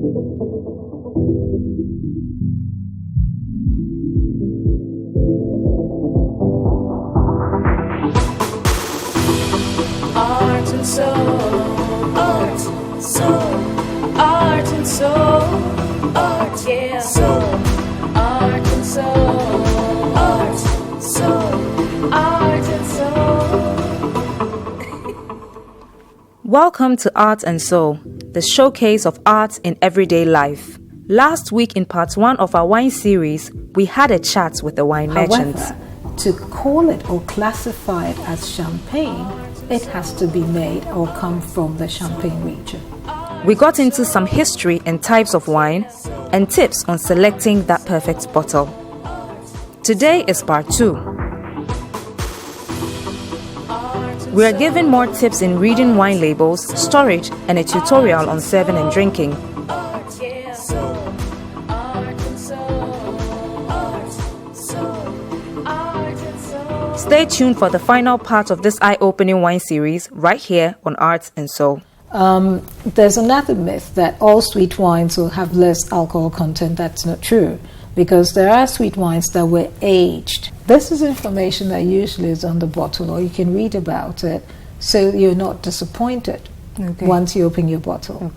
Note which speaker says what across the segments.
Speaker 1: Art and soul, art, soul, art and soul, art, yeah, soul, art and soul, art, soul, art and soul.
Speaker 2: Welcome to Art and Soul, the showcase of art in everyday life. Last week in part 1 of our wine series, we had a chat with the wine merchants.
Speaker 3: However, to call it or classify it as champagne, it has to be made or come from the Champagne region.
Speaker 2: We got into some history and types of wine and tips on selecting that perfect bottle. Today is part 2. We are given more tips in reading wine labels, storage, and a tutorial on serving and drinking. Stay tuned for the final part of this eye-opening wine series right here on Art and Soul.
Speaker 3: There's another myth that all sweet wines will have less alcohol content. That's not true, because there are sweet wines that were aged. This is information that usually is on the bottle, or you can read about it, so you're not disappointed once you open your bottle.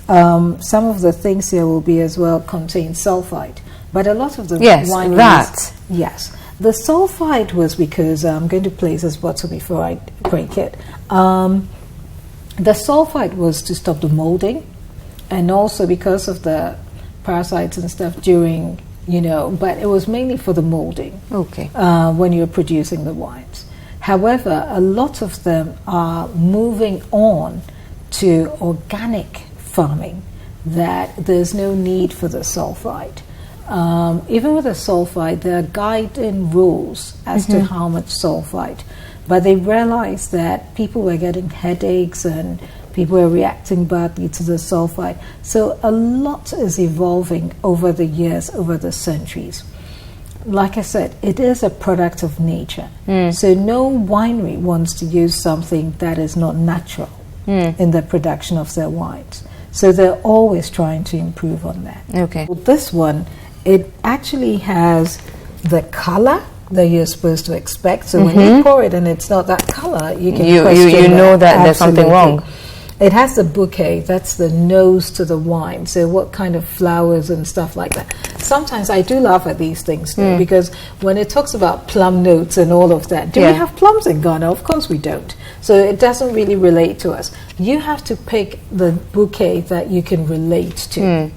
Speaker 3: Some of the things here will be as well contain sulfite, but a lot of the wineries... Yes. The sulfite was because I'm going to place this bottle before I break it. The sulfite was to stop the molding, and also because of the parasites and stuff during, but it was mainly for the molding when you're producing the wines. However, a lot of them are moving on to organic farming, that there's no need for the sulfite. Even with the sulfite, there are guiding rules as to how much sulfite, but they realized that people were getting headaches and people were reacting badly to the sulfite. So a lot is evolving over the years, over the centuries. Like I said, it is a product of nature. So no winery wants to use something that is not natural in the production of their wines. So they're always trying to improve on that. Well, this one, it actually has the color that you're supposed to expect. So when you pour it and it's not that color, you can question
Speaker 2: you know that there's something wrong.
Speaker 3: It has the bouquet, that's the nose to the wine. So what kind of flowers and stuff like that. Sometimes I do laugh at these things too, because when it talks about plum notes and all of that, do we have plums in Ghana? Of course we don't. So it doesn't really relate to us. You have to pick the bouquet that you can relate to.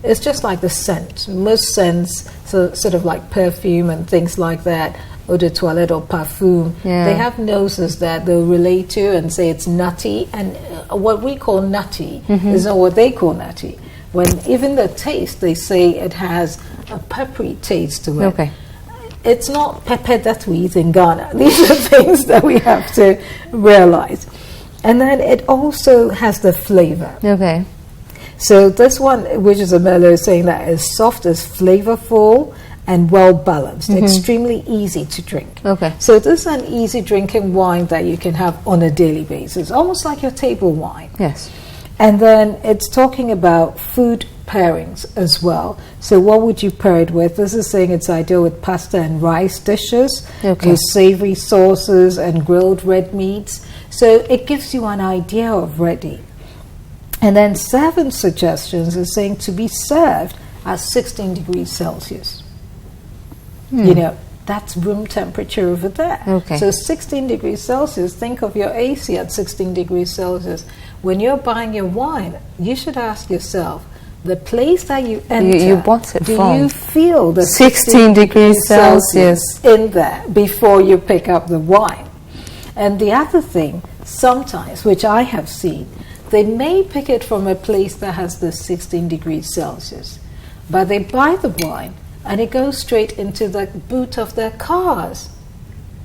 Speaker 3: It's just like the scent. Most scents, so sort of like perfume and things like that, eau de toilette or parfum, they have noses that they'll relate to and say it's nutty. And what we call nutty is not what they call nutty. When even the taste, they say it has a peppery taste to it. It's not pepper that we eat in Ghana. These are things that we have to realize. And then it also has the flavor. So this one, which is a Merlot, is saying that is soft, is flavorful, and well balanced, extremely easy to drink. So this is an easy drinking wine that you can have on a daily basis, almost like your table wine. And then it's talking about food pairings as well. So what would you pair it with? This is saying it's ideal with pasta and rice dishes, with savory sauces and grilled red meats. So it gives you an idea of ready. And then 7 suggestions is saying to be served at 16 degrees Celsius. That's room temperature over there. So 16 degrees Celsius, think of your AC at 16 degrees Celsius. When you're buying your wine, you should ask yourself, the place that you enter,
Speaker 2: you bought it
Speaker 3: do
Speaker 2: from,
Speaker 3: you feel the
Speaker 2: 16 degrees Celsius
Speaker 3: in there before you pick up the wine? And the other thing, sometimes, which I have seen, they may pick it from a place that has the 16 degrees Celsius, but they buy the wine and it goes straight into the boot of their cars.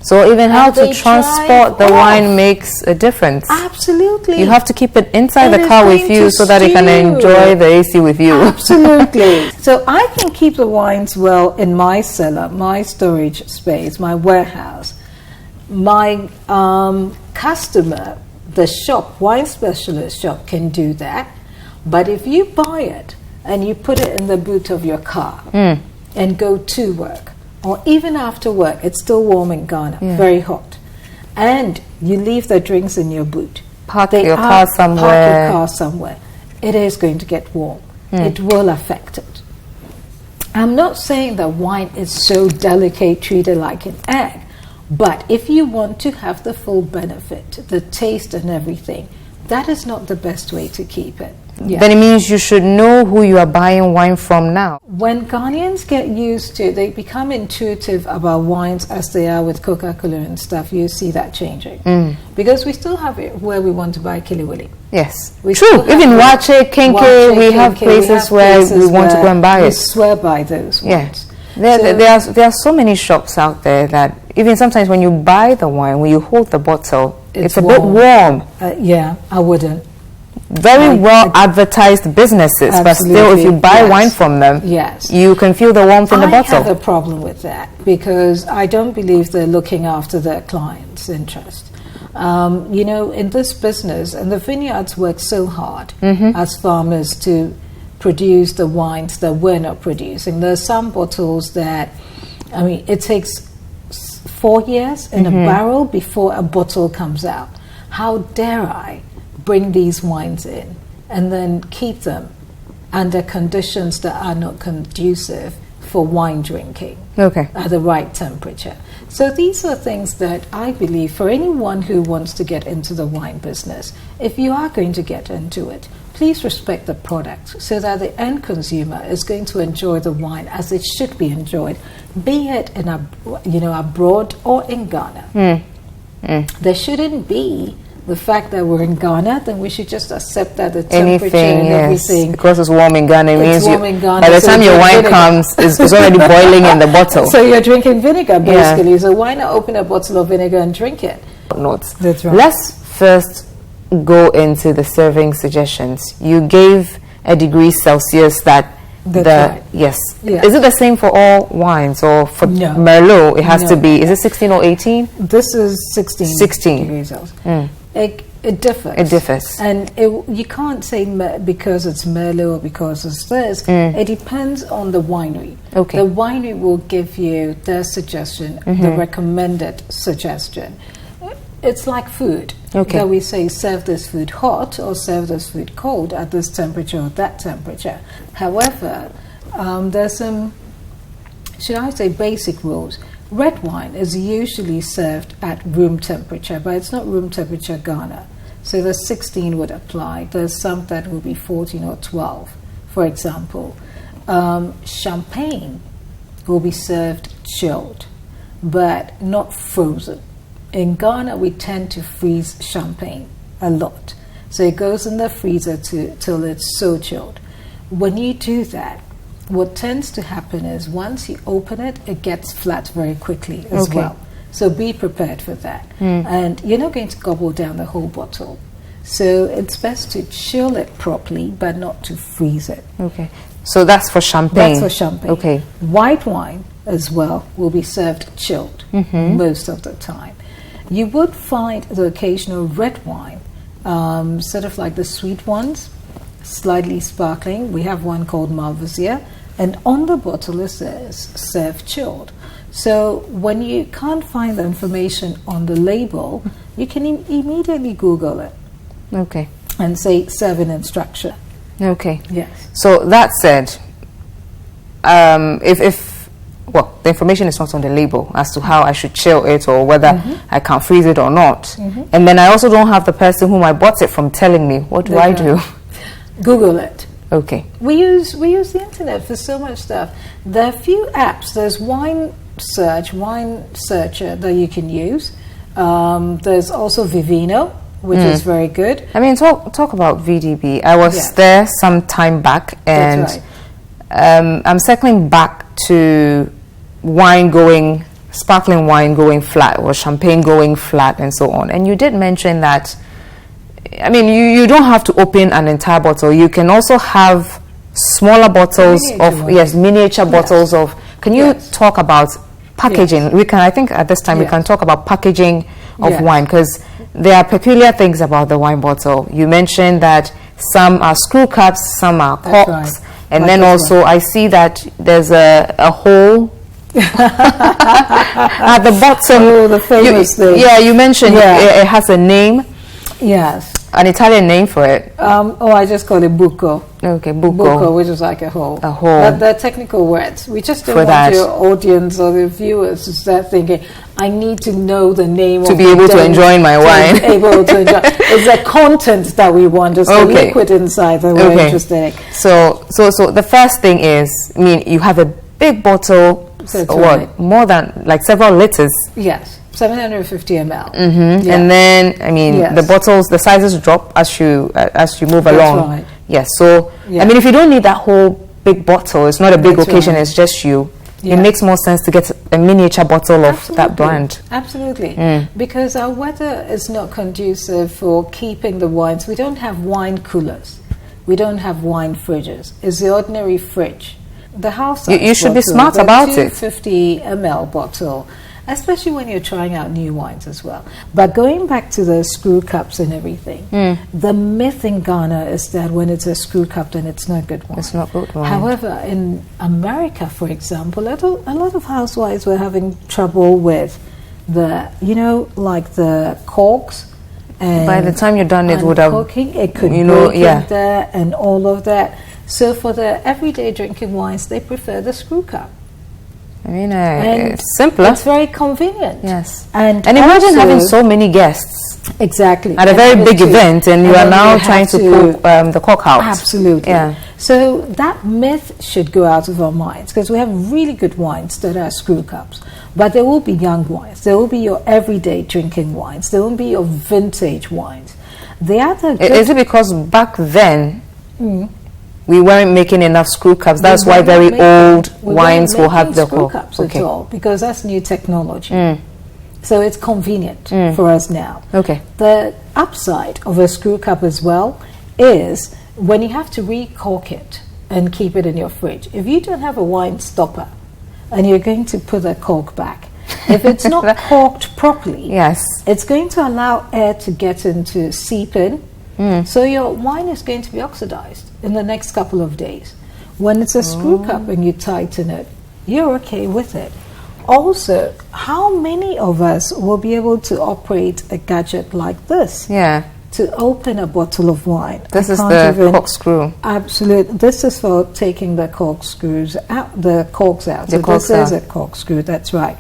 Speaker 2: So even how to transport the wine makes a difference.
Speaker 3: Absolutely.
Speaker 2: You have to keep it inside the car with you so that you can enjoy the AC with you.
Speaker 3: Absolutely. So I can keep the wines well in my cellar, my storage space, my warehouse. My customer, the shop, wine specialist shop, can do that. But if you buy it and you put it in the boot of your car and go to work, or even after work, it's still warm in Ghana, very hot, and you leave the drinks in your boot,
Speaker 2: Park your car
Speaker 3: somewhere, it is going to get warm. It will affect it. I'm not saying that wine is so delicate, treated like an egg, but if you want to have the full benefit, the taste and everything, that is not the best way to keep it. Yeah.
Speaker 2: Then it means you should know who you are buying wine from now.
Speaker 3: When Ghanaians get used to, they become intuitive about wines as they are with Coca-Cola and stuff, you see that changing. Because we still have it where we want to buy Kiliwili.
Speaker 2: Yes,
Speaker 3: We
Speaker 2: true.
Speaker 3: still have
Speaker 2: Even Wache, Kenke, we have places where we want to go and buy
Speaker 3: we
Speaker 2: it.
Speaker 3: swear by those
Speaker 2: Yes.
Speaker 3: wines.
Speaker 2: There are so many shops out there that even sometimes when you buy the wine, when you hold the bottle, it's a bit warm.
Speaker 3: Yeah, I wouldn't.
Speaker 2: Very well advertised businesses, but still, if you buy wine from them, you can feel the warmth in the bottle.
Speaker 3: I have a problem with that because I don't believe they're looking after their clients' interest. You know, in this business, and the vineyards work so hard as farmers to produce the wines that we're not producing. There's some bottles that, I mean, it takes 4 years in a barrel before a bottle comes out. How dare I bring these wines in and then keep them under conditions that are not conducive for wine drinking at the right temperature. So these are things that I believe for anyone who wants to get into the wine business, if you are going to get into it, please respect the product so that the end consumer is going to enjoy the wine as it should be enjoyed, be it in abroad or in Ghana. There shouldn't be the fact that we're in Ghana, then we should just accept that the temperature and everything.
Speaker 2: Because it's warm in Ghana, it means by the
Speaker 3: so
Speaker 2: time your wine comes, it's already boiling in the bottle.
Speaker 3: So you're drinking vinegar, basically. So why not open a bottle of vinegar and drink it? That's right.
Speaker 2: Let's first go into the serving suggestions. You gave a degree Celsius that Is it the same for all wines, or for Merlot it has to be, is it 16 or 18?
Speaker 3: This is 16 degrees Celsius. It differs.
Speaker 2: It differs.
Speaker 3: And you can't say because it's Merlot or because it's this. It depends on the winery.
Speaker 2: Okay.
Speaker 3: The winery will give you their suggestion, the recommended suggestion. It's like food. That we say serve this food hot or serve this food cold at this temperature or that temperature. However, there's some, should I say, basic rules. Red wine is usually served at room temperature, but it's not room temperature Ghana. So the 16 would apply. There's some that will be 14 or 12, for example. Champagne will be served chilled, but not frozen. In Ghana, we tend to freeze champagne a lot. So it goes in the freezer till it's so chilled. When you do that, what tends to happen is once you open it, it gets flat very quickly as well. So be prepared for that. And you're not going to gobble down the whole bottle. So it's best to chill it properly, but not to freeze it.
Speaker 2: Okay. So that's for champagne.
Speaker 3: That's for champagne.
Speaker 2: Okay.
Speaker 3: White wine as well will be served chilled most of the time. You would find the occasional red wine, sort of like the sweet ones, slightly sparkling. We have one called Malvasia, and on the bottle it says serve chilled. So when you can't find the information on the label, you can immediately Google it.
Speaker 2: Okay.
Speaker 3: And say serving instruction.
Speaker 2: Okay.
Speaker 3: Yes.
Speaker 2: So that said, well, the information is not on the label as to how I should chill it or whether I can freeze it or not. And then I also don't have the person whom I bought it from telling me, what do I do?
Speaker 3: Google it.
Speaker 2: Okay.
Speaker 3: We use the internet for so much stuff. There are a few apps. There's wine searcher that you can use. There's also Vivino, which is very good.
Speaker 2: I mean, talk about VDB. I was there some time back, and I'm circling back to sparkling wine going flat, or champagne going flat, and so on. And you did mention that, I mean, you don't have to open an entire bottle. You can also have smaller bottles miniature bottles of. Can you talk about packaging? We can. I think at this time we can talk about packaging of wine, because there are peculiar things about the wine bottle. You mentioned that some are screw caps, some are
Speaker 3: That's
Speaker 2: corks,
Speaker 3: right.
Speaker 2: and
Speaker 3: Like
Speaker 2: then
Speaker 3: this
Speaker 2: also I see that there's a hole at the bottom.
Speaker 3: Oh, the famous thing.
Speaker 2: Yeah, you mentioned it has a name.
Speaker 3: Yes.
Speaker 2: An Italian name for it.
Speaker 3: I just call it buco.
Speaker 2: Okay, buco.
Speaker 3: Buco, which is like a hole.
Speaker 2: A hole.
Speaker 3: But they're technical words. We just don't
Speaker 2: For
Speaker 3: want
Speaker 2: that.
Speaker 3: your audience or the viewers to start thinking, I need to know the name
Speaker 2: To
Speaker 3: of
Speaker 2: be
Speaker 3: the
Speaker 2: able to
Speaker 3: dent
Speaker 2: enjoy my wine.
Speaker 3: To be able to enjoy. It's the content that we want, just the
Speaker 2: Okay.
Speaker 3: liquid inside that we're interested in.
Speaker 2: So the first thing is, I mean, you have a big bottle,
Speaker 3: That's
Speaker 2: what,
Speaker 3: right.
Speaker 2: more than like several liters.
Speaker 3: Yes, 750 ml.
Speaker 2: Mm-hmm.
Speaker 3: Yeah.
Speaker 2: And then, I mean,
Speaker 3: Yes.
Speaker 2: the bottles, the sizes drop as you move along.
Speaker 3: right.
Speaker 2: Yes. So,
Speaker 3: Yeah.
Speaker 2: I mean, if you don't need that whole big bottle, it's not a big
Speaker 3: That's
Speaker 2: occasion.
Speaker 3: right.
Speaker 2: It's just you.
Speaker 3: Yeah.
Speaker 2: It makes more sense to get a miniature bottle of that brand.
Speaker 3: Absolutely. Because our weather is not conducive for keeping the wines. We don't have wine coolers. We don't have wine fridges. It's the ordinary fridge. The house
Speaker 2: You should be
Speaker 3: bottle,
Speaker 2: smart
Speaker 3: the
Speaker 2: about it.
Speaker 3: 250 ml bottle, especially when you're trying out new wines as well. But going back to the screw cups and everything, the myth in Ghana is that when it's a screw cup, then it's not good wine.
Speaker 2: It's not good wine.
Speaker 3: However, in America, for example, a lot of housewives were having trouble with like the corks. And
Speaker 2: By the time you're done, it would have,
Speaker 3: cooking, it could break in there and all of that. So for the everyday drinking wines, they prefer the screw cup.
Speaker 2: I mean,
Speaker 3: And
Speaker 2: it's simpler.
Speaker 3: It's very convenient.
Speaker 2: Yes.
Speaker 3: And
Speaker 2: imagine
Speaker 3: also-
Speaker 2: having so many guests
Speaker 3: Exactly.
Speaker 2: at a
Speaker 3: And
Speaker 2: very
Speaker 3: having
Speaker 2: big
Speaker 3: to-
Speaker 2: event, and you
Speaker 3: and
Speaker 2: are
Speaker 3: then
Speaker 2: now
Speaker 3: you
Speaker 2: trying
Speaker 3: have
Speaker 2: to cook the cork out.
Speaker 3: Absolutely.
Speaker 2: Yeah.
Speaker 3: So that myth should go out of our minds because we have really good wines that are screw cups. But there will be young wines. There will be your everyday drinking wines. There will be your vintage wines. The other good
Speaker 2: Is it because back then we weren't making enough screw cups? That's why very old wines will have the
Speaker 3: screw
Speaker 2: cork.
Speaker 3: cups at all because that's new technology. So it's convenient for us now.
Speaker 2: Okay.
Speaker 3: The upside of a screw cup as well is when you have to recork it and keep it in your fridge. If you don't have a wine stopper and you're going to put a cork back, if it's not corked properly,
Speaker 2: Yes.
Speaker 3: it's going to allow air to get in to seep in. So your wine is going to be oxidized in the next couple of days. When it's a screw cup and you tighten it, you're okay with it. Also, how many of us will be able to operate a gadget like this?
Speaker 2: Yeah.
Speaker 3: To open a bottle of wine.
Speaker 2: This
Speaker 3: I
Speaker 2: is
Speaker 3: can't
Speaker 2: the
Speaker 3: even-
Speaker 2: corkscrew.
Speaker 3: Absolutely. This is for taking the corkscrews out, the corks out.
Speaker 2: The
Speaker 3: So
Speaker 2: corks
Speaker 3: this is
Speaker 2: out.
Speaker 3: a corkscrew, that's right.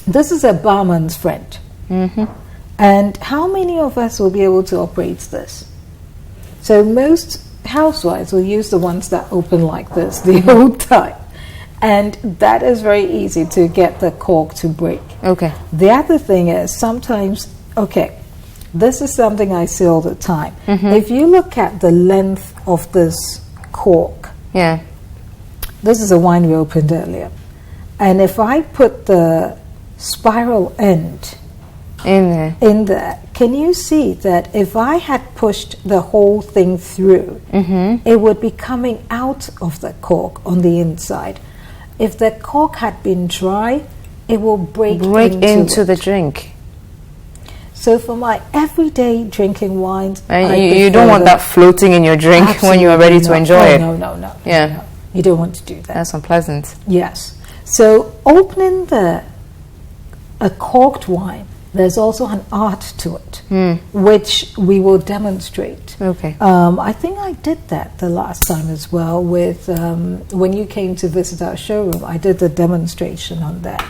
Speaker 3: This is a barman's friend. And how many of us will be able to operate this? So most housewives will use the ones that open like this, the old type. And that is very easy to get the cork to break.
Speaker 2: Okay.
Speaker 3: The other thing is sometimes, this is something I see all the time. If you look at the length of this cork,
Speaker 2: Yeah.
Speaker 3: this is a wine we opened earlier. And if I put the spiral end
Speaker 2: In there.
Speaker 3: in there, can you see that if I had pushed the whole thing through, it would be coming out of the cork on the inside. If the cork had been dry, it will break into
Speaker 2: the
Speaker 3: it.
Speaker 2: drink.
Speaker 3: So for my everyday drinking wines,
Speaker 2: And
Speaker 3: I
Speaker 2: you don't
Speaker 3: prefer
Speaker 2: want that floating in your drink when you are ready to
Speaker 3: Absolutely
Speaker 2: enjoy
Speaker 3: not.
Speaker 2: it.
Speaker 3: No.
Speaker 2: Yeah.
Speaker 3: No. You don't want to do that.
Speaker 2: That's unpleasant.
Speaker 3: Yes. So opening a corked wine, there's also an art to it, which we will demonstrate.
Speaker 2: Okay.
Speaker 3: I think I did that the last time as well with when you came to visit our showroom. I did the demonstration on that.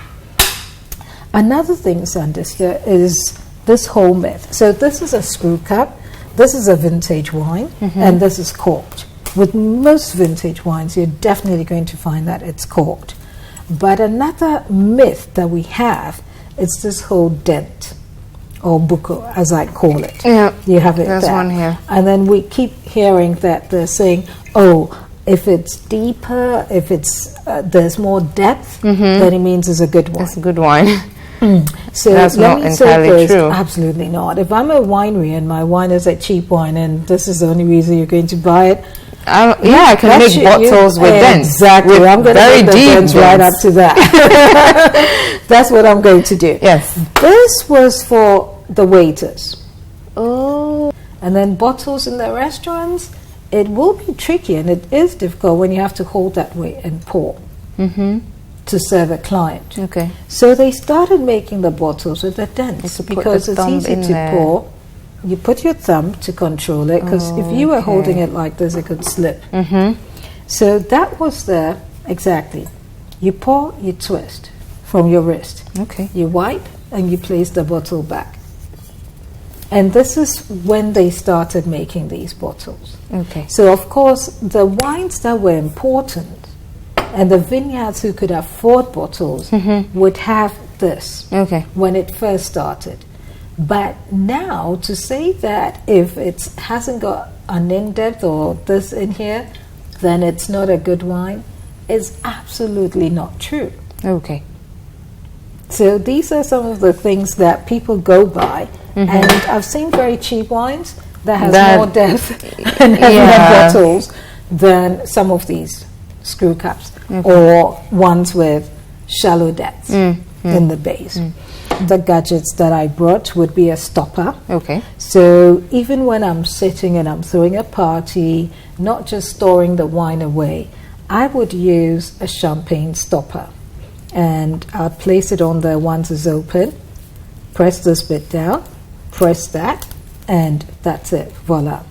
Speaker 3: Another thing, Sandister, is this whole myth. So this is a screw cup, this is a vintage wine, and this is corked. With most vintage wines, you're definitely going to find that it's corked. But another myth that we have is this whole dent, or buco, as I call it.
Speaker 2: Yeah.
Speaker 3: You have it
Speaker 2: There's
Speaker 3: there.
Speaker 2: one here.
Speaker 3: And then we keep hearing that they're saying, oh, if it's deeper, if it's there's more depth, then it means it's a good one.
Speaker 2: It's a good wine.
Speaker 3: So
Speaker 2: That's
Speaker 3: let
Speaker 2: not
Speaker 3: me say
Speaker 2: entirely
Speaker 3: this,
Speaker 2: true.
Speaker 3: absolutely not. If I'm a winery and my wine is a cheap wine and this is the only reason you're going to buy it,
Speaker 2: I can
Speaker 3: that
Speaker 2: make
Speaker 3: should-
Speaker 2: bottles with dents.
Speaker 3: Exactly.
Speaker 2: With
Speaker 3: I'm going to
Speaker 2: very
Speaker 3: put the
Speaker 2: deep
Speaker 3: dents right up
Speaker 2: dents.
Speaker 3: to that. That's what I'm going to do.
Speaker 2: Yes.
Speaker 3: This was for the waiters.
Speaker 2: Oh.
Speaker 3: And then bottles in the restaurants, it will be tricky and it is difficult when you have to hold that way and pour to serve a client.
Speaker 2: Okay.
Speaker 3: So they started making the bottles with the dents because it's easy to pour. You put your thumb to control it, because if you were holding it like this, it could slip. So that was there, exactly. You pour, you twist from your wrist.
Speaker 2: Okay.
Speaker 3: You wipe and you place the bottle back. And this is when they started making these bottles.
Speaker 2: Okay.
Speaker 3: So of course, the wines that were important and the vineyards who could afford bottles would have this when it first started. But now to say that if it hasn't got an in-depth or this in here, then it's not a good wine is absolutely not true.
Speaker 2: Okay.
Speaker 3: So these are some of the things that people go by. And I've seen very cheap wines that has more depth and heavier bottles than some of these screw caps or ones with shallow depths in the base. The gadgets that I brought would be a stopper.
Speaker 2: Okay.
Speaker 3: So even when I'm sitting and I'm throwing a party, not just storing the wine away, I would use a champagne stopper. And I'd place it on there once it's open, press this bit down, press that, and that's it. Voila.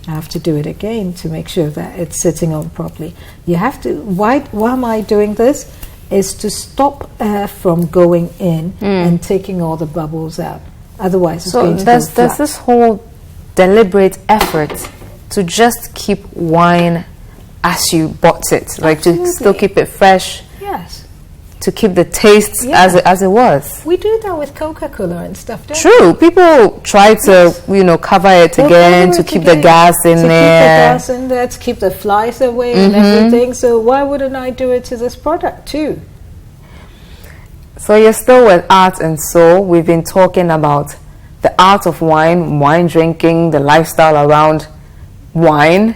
Speaker 3: I have to do it again to make sure that it's sitting on properly. You have to, why am I doing this? Is to stop air from going in and taking all the bubbles out. Otherwise, it's going to go flat.
Speaker 2: There's this whole deliberate effort to just keep wine as you bought it, like to still keep it fresh.
Speaker 3: Yes.
Speaker 2: To keep the taste as it was.
Speaker 3: We do that with Coca-Cola and stuff, don't
Speaker 2: True. People try to, cover it again to keep the gas in there.
Speaker 3: To keep the gas in there, to keep the flies away and everything. So why wouldn't I do it to this product too?
Speaker 2: So you're still with Art and Soul. We've been talking about the art of wine drinking, the lifestyle around wine.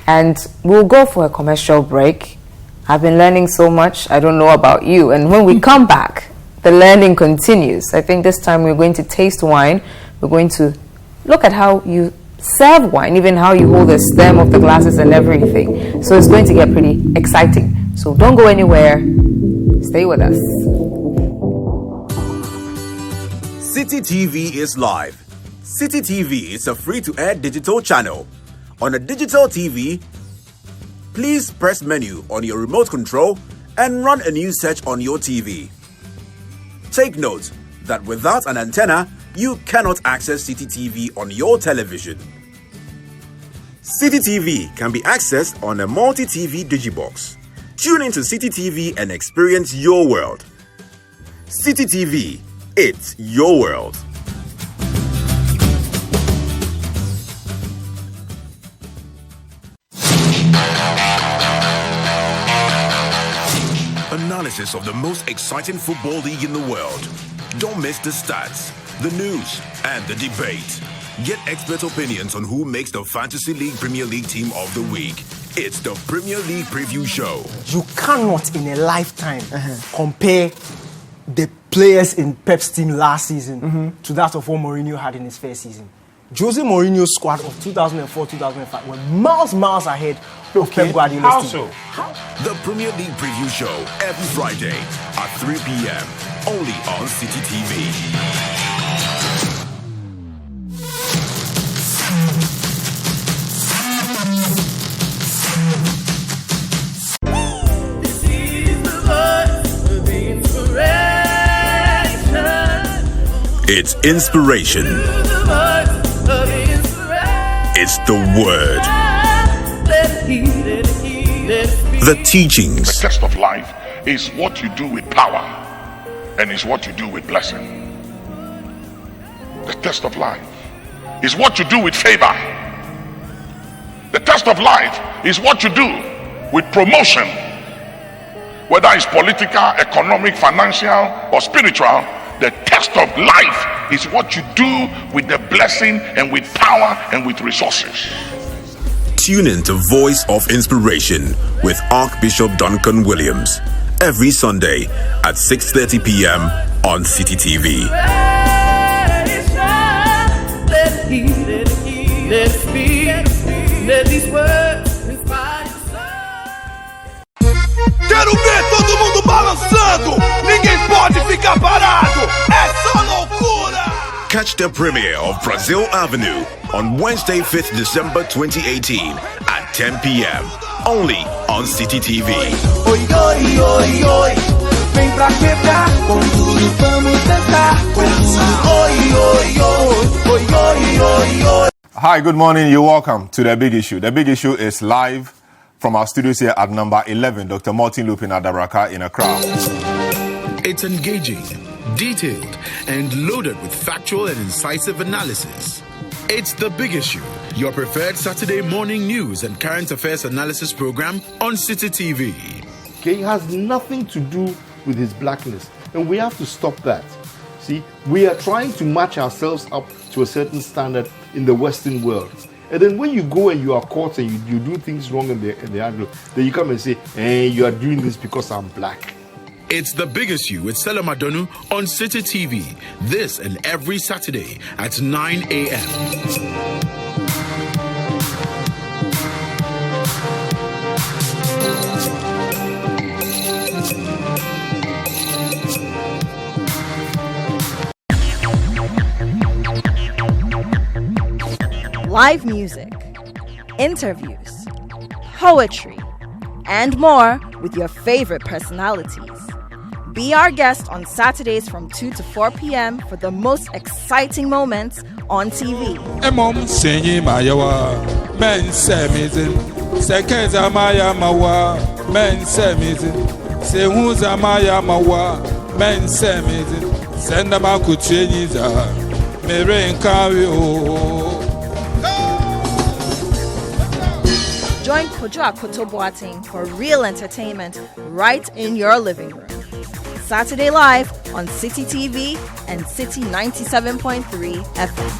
Speaker 2: And we'll go for a commercial break. I've been learning so much. I don't know about you. And when we come back, the learning continues. I think this time we're going to taste wine. We're going to look at how you serve wine, even how you hold the stem of the glasses and everything. So it's going to get pretty exciting. So don't go anywhere. Stay with us.
Speaker 4: City TV is live. City TV is a free-to-air digital channel. On a digital TV, please press menu on your remote control and run a news search on your TV. Take note that without an antenna, you cannot access City TV on your television. City TV can be accessed on a multi-TV digibox. Tune into City TV and experience your world. City TV, it's your world. Analysis of the most exciting football league in the world. Don't miss the stats, the news, and the debate. Get expert opinions on who makes the Fantasy League Premier League Team of the Week. It's the Premier League Preview Show.
Speaker 5: You cannot in a lifetime compare the players in Pep's team last season to that of what Mourinho had in his first season. Jose Mourinho's squad of 2004-2005 were miles ahead of Pep Guardiola's team.
Speaker 4: The Premier League Preview Show every Friday at 3 p.m. only on City TV. It's inspiration. It's the word. The teachings.
Speaker 6: The test of life is what you do with power and is what you do with blessing. The test of life is what you do with favor. The test of life is what you do with promotion. Whether it's political, economic, financial, or spiritual, the test of life is what you do with the blessing and with power and with resources.
Speaker 4: Tune in to Voice of Inspiration with Archbishop Duncan Williams every Sunday at 6:30 p.m. on City TV.
Speaker 7: Let it speak. Let these words inspire your soul.
Speaker 8: Quero ver todo mundo balançando. Ninguém pode ficar parado. Essa loucura.
Speaker 4: Catch the premiere of Brazil Avenue on Wednesday, 5th December 2018 at 10 p.m. only on City TV.
Speaker 7: Oi, oi, oi, oi. Vem pra quebrar. Com tudo vamos tentar. Com tudo. Oi, oi, oi. Oi, oi, oi, oi.
Speaker 9: Hi, good morning. You're welcome to The Big Issue. The Big Issue is live from our studios here at number 11, Dr. Martin Lupin Adabraka in Accra.
Speaker 10: It's engaging, detailed, and loaded with factual and incisive analysis. It's The Big Issue, your preferred Saturday morning news and current affairs analysis program on City TV.
Speaker 11: Okay, it has nothing to do with his blackness, and we have to stop that. See, we are trying to match ourselves up to a certain standard in the Western world. And then when you go and you are caught and you do things wrong in the Anglo, then you come and say, hey, you are doing this because I'm black.
Speaker 10: It's The Big Issue with Stella Madonu on City TV. This and every Saturday at 9 a.m.
Speaker 12: Live music, interviews, poetry, and more with your favorite personalities. Be our guest on Saturdays from 2 to 4 p.m. for the most exciting moments on TV.
Speaker 13: Emom senyi mayawa men semizin sekeza maya mawa men semizin sehuza maya mawa men semizin senda makutyenyiza mere nkawi o.
Speaker 12: Join Kojo Akoto Boateng for real entertainment right in your living room. Saturday live on City TV and City 97.3 FM.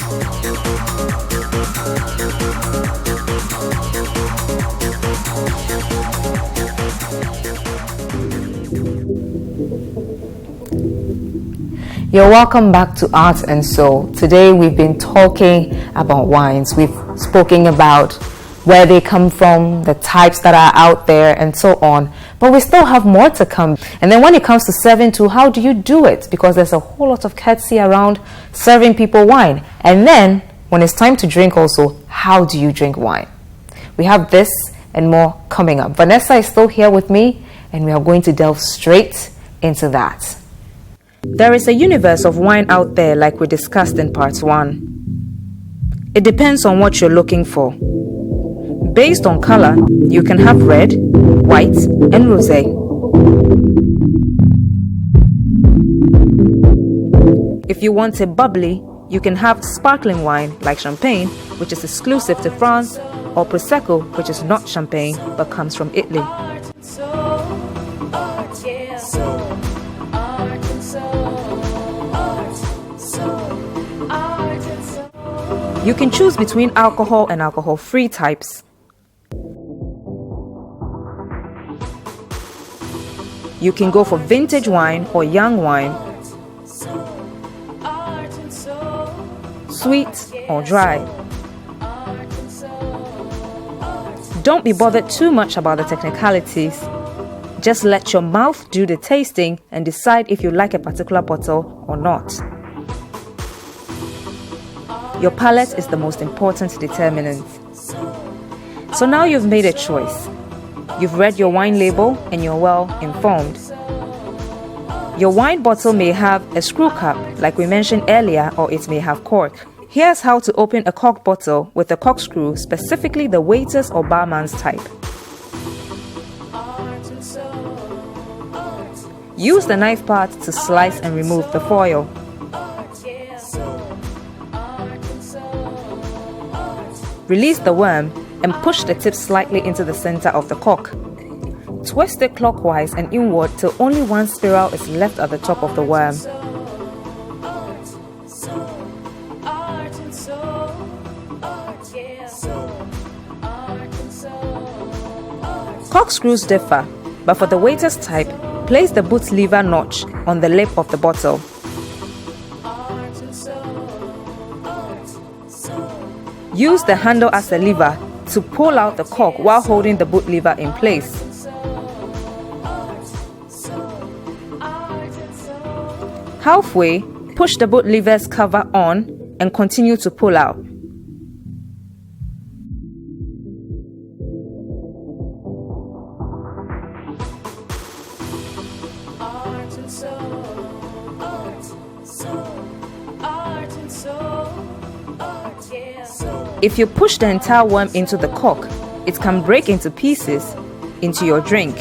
Speaker 2: You're welcome back to Art and Soul. Today we've been talking about wines. We've spoken about where they come from, the types that are out there, and so on. But we still have more to come. And then when it comes to serving too, how do you do it? Because there's a whole lot of courtesy around serving people wine. And then when it's time to drink also, how do you drink wine? We have this and more coming up. Vanessa is still here with me, and we are going to delve straight into that. There is a universe of wine out there like we discussed in part 1. It depends on what you're looking for. Based on color, you can have red, white, and rosé. If you want it bubbly, you can have sparkling wine like champagne, which is exclusive to France, or prosecco, which is not champagne but comes from Italy. You can choose between alcohol and alcohol-free types. You can go for vintage wine or young wine, sweet or dry. Don't be bothered too much about the technicalities. Just let your mouth do the tasting and decide if you like a particular bottle or not. Your palate is the most important determinant. So now you've made a choice. You've read your wine label and you're well informed. Your wine bottle may have a screw cap, like we mentioned earlier, or it may have cork. Here's how to open a cork bottle with a corkscrew, specifically the waiter's or barman's type. Use the knife part to slice and remove the foil. Release the worm and push the tip slightly into the center of the cork. Twist it clockwise and inward till only one spiral is left at the top of the worm. Corkscrews differ, but for the waiter's type, place the boot lever notch on the lip of the bottle. Use the handle as a lever to pull out the cork while holding the boot lever in place. Halfway, push the boot lever's cover on and continue to pull out. If you push the entire worm into the cork, it can break into pieces into your drink.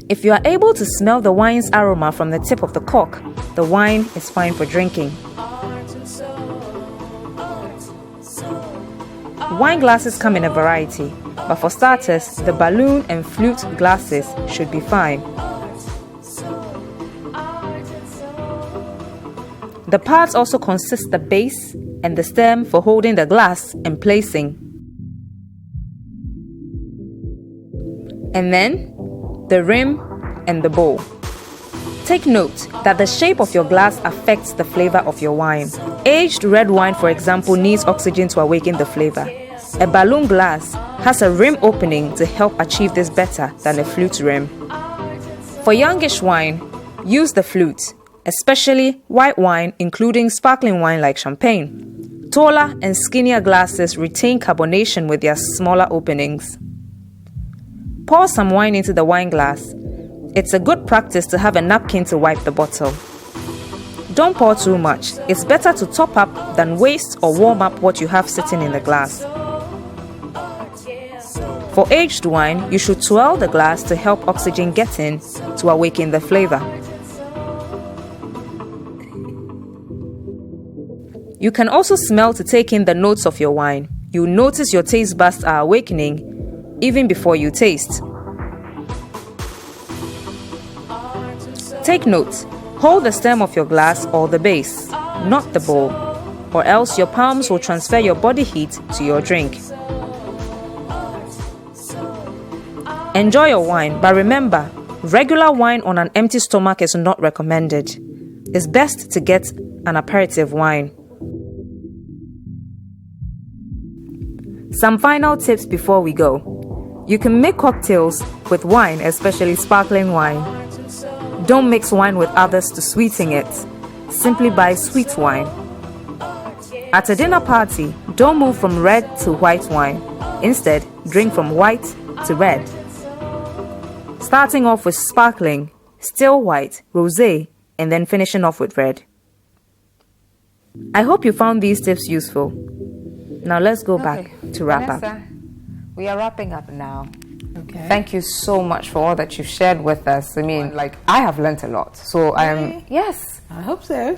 Speaker 2: If you are able to smell the wine's aroma from the tip of the cork, the wine is fine for drinking. Wine glasses come in a variety, but for starters, the balloon and flute glasses should be fine. The parts also consist the base and the stem for holding the glass and placing. And then, the rim and the bowl. Take note that the shape of your glass affects the flavor of your wine. Aged red wine, for example, needs oxygen to awaken the flavor. A balloon glass has a rim opening to help achieve this better than a flute rim. For youngish wine, use the flute, especially white wine, including sparkling wine like champagne. Taller and skinnier glasses retain carbonation with their smaller openings. Pour some wine into the wine glass. It's a good practice to have a napkin to wipe the bottle. Don't pour too much. It's better to top up than waste or warm up what you have sitting in the glass. For aged wine, you should twirl the glass to help oxygen get in to awaken the flavor. You can also smell to take in the notes of your wine. You'll notice your taste buds are awakening even before you taste. Take note, hold the stem of your glass or the base, not the bowl, or else your palms will transfer your body heat to your drink. Enjoy your wine, but remember, regular wine on an empty stomach is not recommended. It's best to get an aperitif wine. Some final tips before we go. You can make cocktails with wine, especially sparkling wine. Don't mix wine with others to sweeten it. Simply buy sweet wine. At a dinner party, don't move from red to white wine. Instead, drink from white to red. Starting off with sparkling, still white, rosé, and then finishing off with red. I hope you found these tips useful. Now let's go back to wrap up. We are wrapping up now.
Speaker 3: Okay.
Speaker 2: Thank you so much for all that you've shared with us. I mean, like, I have learnt a lot. So I'm, yes.
Speaker 3: I hope so.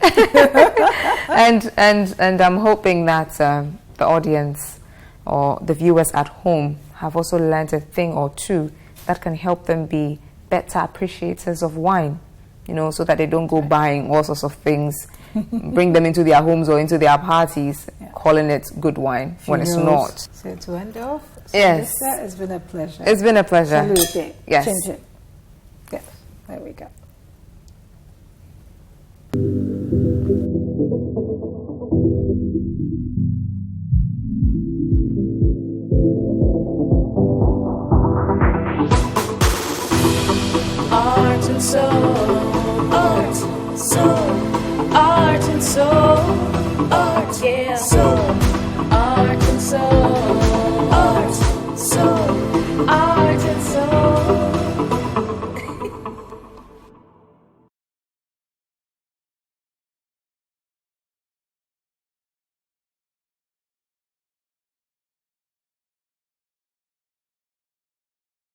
Speaker 2: and I'm hoping that the audience or the viewers at home have also learnt a thing or two that can help them be better appreciators of wine, you know, so that they don't go buying all sorts of things, bring them into their homes or into their parties, calling it good wine when it's not.
Speaker 3: So to end off,
Speaker 2: yes,
Speaker 3: Sandister, it's been a pleasure.
Speaker 2: It's been a pleasure.
Speaker 3: Salute.
Speaker 2: Yes.
Speaker 3: Change it. Yes, there we go.
Speaker 1: Art and soul, art, soul, art and soul.